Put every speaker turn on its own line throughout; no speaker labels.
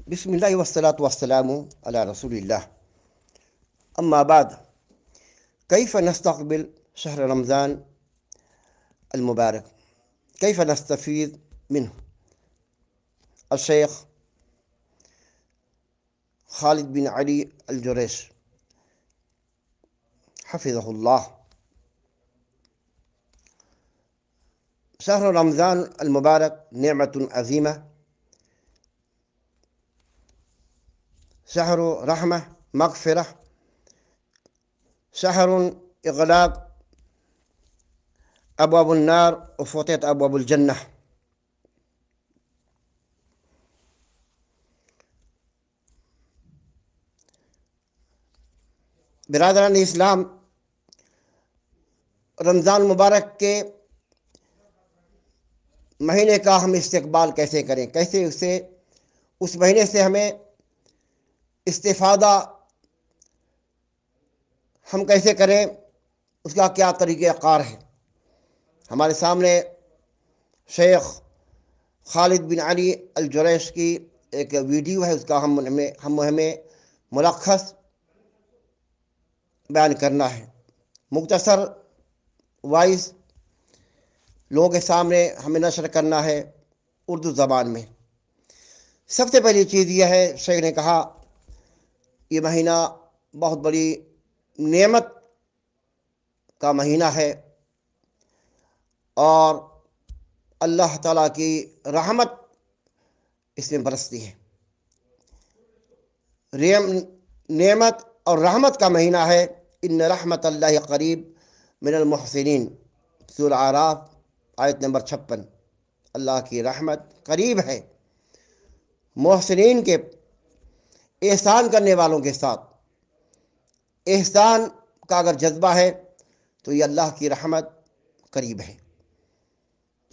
بسم الله والصلاة والسلام على رسول الله. أما بعد، كيف نستقبل شهر رمضان المبارك؟ كيف نستفيد منه؟ الشيخ خالد بن علي الجريش حفظه الله. شهر رمضان المبارك نعمة عظيمة، شهر رحمة مغفرة، شهر إغلاق أبواب النار وفتحت أبواب الجنة. برادران اسلام، رمضان مبارک کے مہینے کا ہم استقبال کیسے کریں، کیسے اس مہینے سے ہمیں استفادہ ہم کیسے کریں، اس کا کیا طریقہ کار ہے؟ ہمارے سامنے شیخ خالد بن علی الجریش کی ایک ویڈیو ہے، اس کا ہمیں ملخص بیان کرنا ہے، مختصر وائس لوگوں کے سامنے ہمیں نشر کرنا ہے اردو زبان میں۔ سب سے پہلی چیز یہ ہے، شیخ نے کہا یہ مہینہ بہت بڑی نعمت کا مہینہ ہے اور اللہ تعالیٰ کی رحمت اس میں برستی ہے۔ نعمت اور رحمت کا مہینہ ہے۔ ان رحمت اللہ قریب من المحسنین، سورہ اعراف آیت نمبر 56۔ اللہ کی رحمت قریب ہے محسنین کے، احسان کرنے والوں کے ساتھ۔ احسان کا اگر جذبہ ہے تو یہ اللہ کی رحمت قریب ہے۔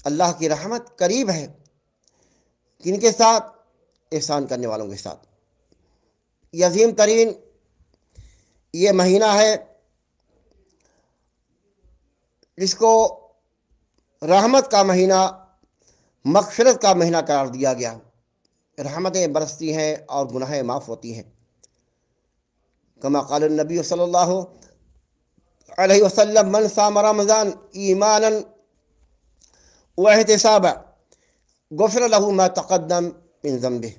اللہ کی رحمت قریب ہے کن کے ساتھ؟ احسان کرنے والوں کے ساتھ۔ یہ عظیم ترین یہ مہینہ ہے جس کو رحمت کا مہینہ، مغفرت کا مہینہ قرار دیا گیا۔ رحمتیں برستی ہیں اور گناہیں معاف ہوتی ہیں۔ کما قال النبی صلی اللہ علیہ وسلم من صام رمضان ایمانا واحتسابا غفر له ما تقدم من ذنبه۔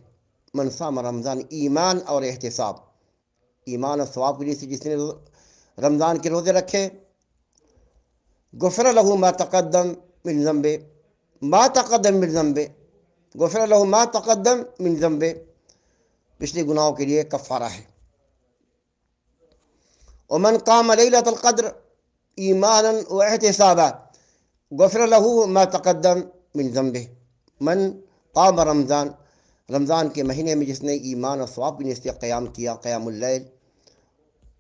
من صام رمضان، ایمان اور احتساب، ایمان اور ثواب کے لیے سے جس نے رمضان کے روزے رکھے، غفر له ما تقدم من ذنبه، ما تقدم من ذنبه، غفر له ما تقدم من ذنبه، پچھلے گناہوں کے لیے کفارہ ہے۔ ومن قام لیلۃ القدر ایمانا واحتسابا غفر له ما تقدم من ذنبه۔ من قام رمضان، رمضان کے مہینے میں جس نے ایمان اور ثواب کی نیت سے قیام کیا، قیام اللیل،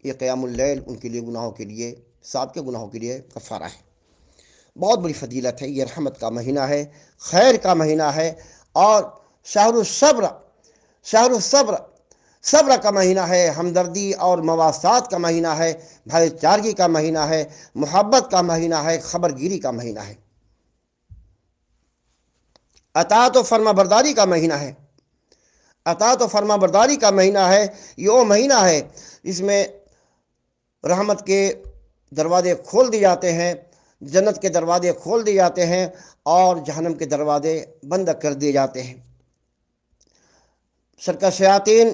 یہ قیام اللیل ان کے لیے گناہوں کے لیے، سابقہ گناہوں کے لیے کفارہ ہے۔ بہت بڑی فضیلت ہے، یہ رحمت کا مہینہ ہے، خیر کا مہینہ ہے، اور شہر الصبر، شہر الصبر، صبر کا مہینہ ہے، ہمدردی اور مواسات کا مہینہ ہے، بھائی چارگی کا مہینہ ہے، محبت کا مہینہ ہے، خبر گیری کا مہینہ ہے، اطاعت و فرما برداری کا مہینہ ہے، اطاعت و فرما برداری کا مہینہ ہے۔ یہ وہ مہینہ ہے جس میں رحمت کے دروازے کھول دیے جاتے ہیں، جنت کے دروازے کھول دیے جاتے ہیں اور جہنم کے دروازے بند کر دیے جاتے ہیں۔ سرکش شیاطین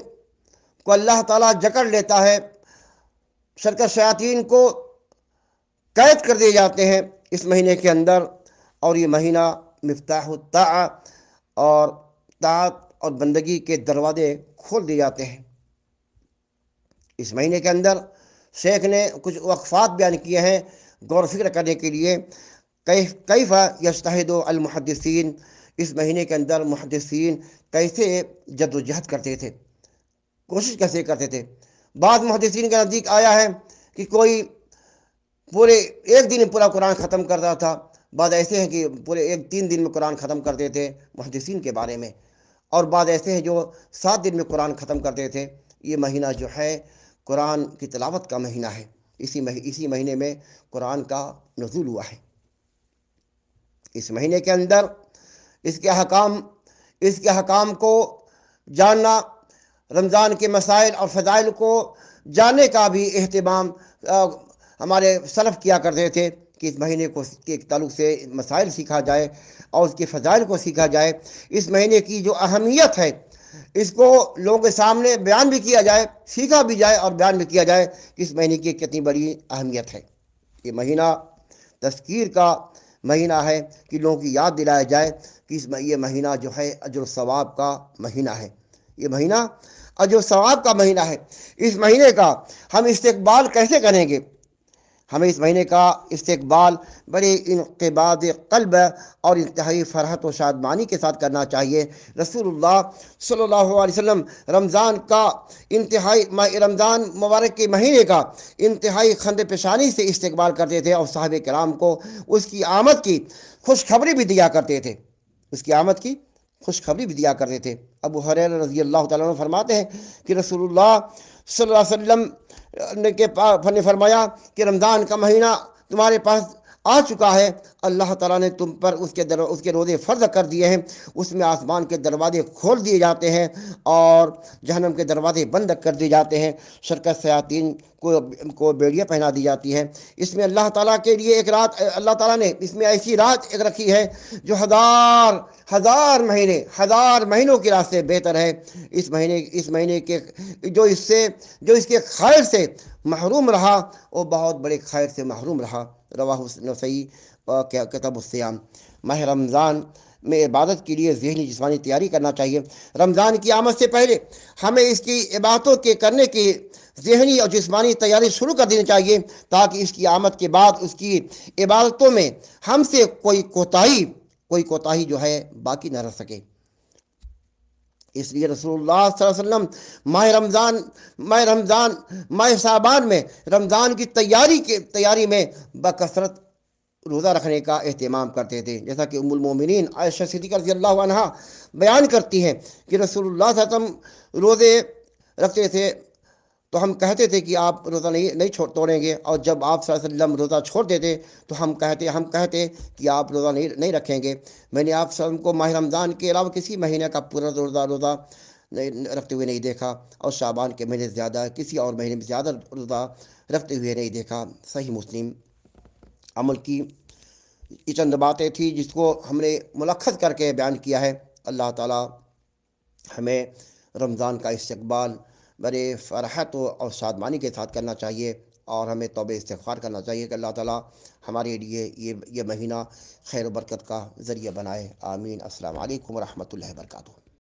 کو اللہ تعالیٰ جکڑ لیتا ہے، سرکش شیاطین کو قید کر دیے جاتے ہیں اس مہینے کے اندر، اور یہ مہینہ مفتاح الطاعت اور طاعت اور بندگی کے دروازے کھول دیے جاتے ہیں۔ اس مہینے کے اندر شیخ نے کچھ وقفات بیان کیے ہیں غور و فکر کرنے کے لیے۔ کیف یجتہد المحدثین، اس مہینے کے اندر محدثین کیسے جد و جہد کرتے تھے، کوشش کیسے کرتے تھے۔ بعض محدثین کے نزدیک آیا ہے کہ کوئی پورے ایک دن میں پورا قرآن ختم کرتا تھا، بعض ایسے ہیں کہ پورے 3 دن میں قرآن ختم کرتے تھے محدثین کے بارے میں، اور بعض ایسے ہیں جو 7 دن میں قرآن ختم کرتے تھے۔ یہ مہینہ جو ہے قرآن کی تلاوت کا مہینہ ہے، اسی مہینے میں قرآن کا نزول ہوا ہے۔ اس مہینے کے اندر اس کے حکام کو جاننا، رمضان کے مسائل اور فضائل کو جاننے کا بھی اہتمام ہمارے سلف کیا کرتے تھے کہ اس مہینے کو کے تعلق سے مسائل سیکھا جائے اور اس کے فضائل کو سیکھا جائے۔ اس مہینے کی جو اہمیت ہے اس کو لوگوں کے سامنے بیان بھی کیا جائے، سیکھا بھی جائے اور بیان بھی کیا جائے کہ اس مہینے کی کتنی بڑی اہمیت ہے۔ یہ مہینہ تذکیر کا مہینہ ہے کہ لوگوں کی یاد دلایا جائے کہ یہ مہینہ جو ہے اجر و ثواب کا مہینہ ہے۔ یہ مہینہ اجر و ثواب کا مہینہ ہے۔ اس مہینے کا ہم استقبال کیسے کریں گے؟ ہمیں اس مہینے کا استقبال بڑے انقباض قلب اور انتہائی فرحت و شادمانی کے ساتھ کرنا چاہیے۔ رسول اللہ صلی اللہ علیہ وسلم رمضان مبارک کے مہینے کا انتہائی خند پیشانی سے استقبال کرتے تھے اور صحابہ کرام کو اس کی آمد کی خوشخبری بھی دیا کرتے تھے۔ اس کی آمد کی خوشخبری بھی دیا کرتے تھے۔ ابو ہریرہ رضی اللہ تعالیٰ عنہ فرماتے ہیں کہ رسول اللہ صلی اللہ علیہ وسلم نے فرمایا کہ رمضان کا مہینہ تمہارے پاس آ چکا ہے، اللہ تعالیٰ نے تم پر اس کے روزے فرض کر دیے ہیں، اس میں آسمان کے دروازے کھول دیے جاتے ہیں اور جہنم کے دروازے بند کر دیے جاتے ہیں، شرکت شیاطین کو بیڑیاں پہنا دی جاتی ہے۔ اس میں اللہ تعالیٰ کے لیے ایک رات، اللہ تعالیٰ نے اس میں ایسی رات ایک رکھی ہے جو ہزار مہینوں کی رات سے بہتر ہے۔ اس مہینے کے جو اس کے خیر سے محروم رہا وہ بہت بڑے خیر سے محروم رہا۔ رواہ نسائی کتاب الصیام۔ ماہ رمضان میں عبادت کے لیے ذہنی جسمانی تیاری کرنا چاہیے۔ رمضان کی آمد سے پہلے ہمیں اس کی عبادتوں کے کرنے کی ذہنی اور جسمانی تیاری شروع کر دینی چاہیے تاکہ اس کی آمد کے بعد اس کی عبادتوں میں ہم سے کوئی کوتاہی جو ہے باقی نہ رہ سکے۔ اس لیے رسول اللہ صلی اللہ علیہ وسلم ماہ شعبان میں رمضان کی تیاری میں بکثرت روزہ رکھنے کا اہتمام کرتے تھے، جیسا کہ ام المومنین عائشہ صدیقہ رضی اللہ عنہا بیان کرتی ہیں کہ رسول اللہ صلی اللہ علیہ وسلم روزے رکھتے تھے تو ہم کہتے تھے کہ آپ روزہ نہیں توڑیں گے، اور جب آپ صلی اللہ علیہ وسلم روزہ چھوڑ دیتے تو ہم کہتے کہ آپ روزہ نہیں رکھیں گے۔ میں نے آپ صلی اللہ علیہ وسلم کو ماہ رمضان کے علاوہ کسی مہینے کا پورا روزہ رکھتے ہوئے نہیں دیکھا، اور شعبان کے مہینے زیادہ کسی اور مہینے میں زیادہ روزہ رکھتے ہوئے نہیں دیکھا۔ صحیح مسلم۔ عمل کی یہ چند باتیں تھیں جس کو ہم نے ملخص کر کے بیان کیا ہے۔ اللہ تعالیٰ ہمیں رمضان کا استقبال بڑے فرحت اور شادمانی کے ساتھ کرنا چاہیے، اور ہمیں توبہ استغفار کرنا چاہیے کہ اللہ تعالیٰ ہمارے لیے یہ مہینہ خیر و برکت کا ذریعہ بنائے۔ آمین۔ السلام علیکم ورحمۃ اللہ وبرکاتہ۔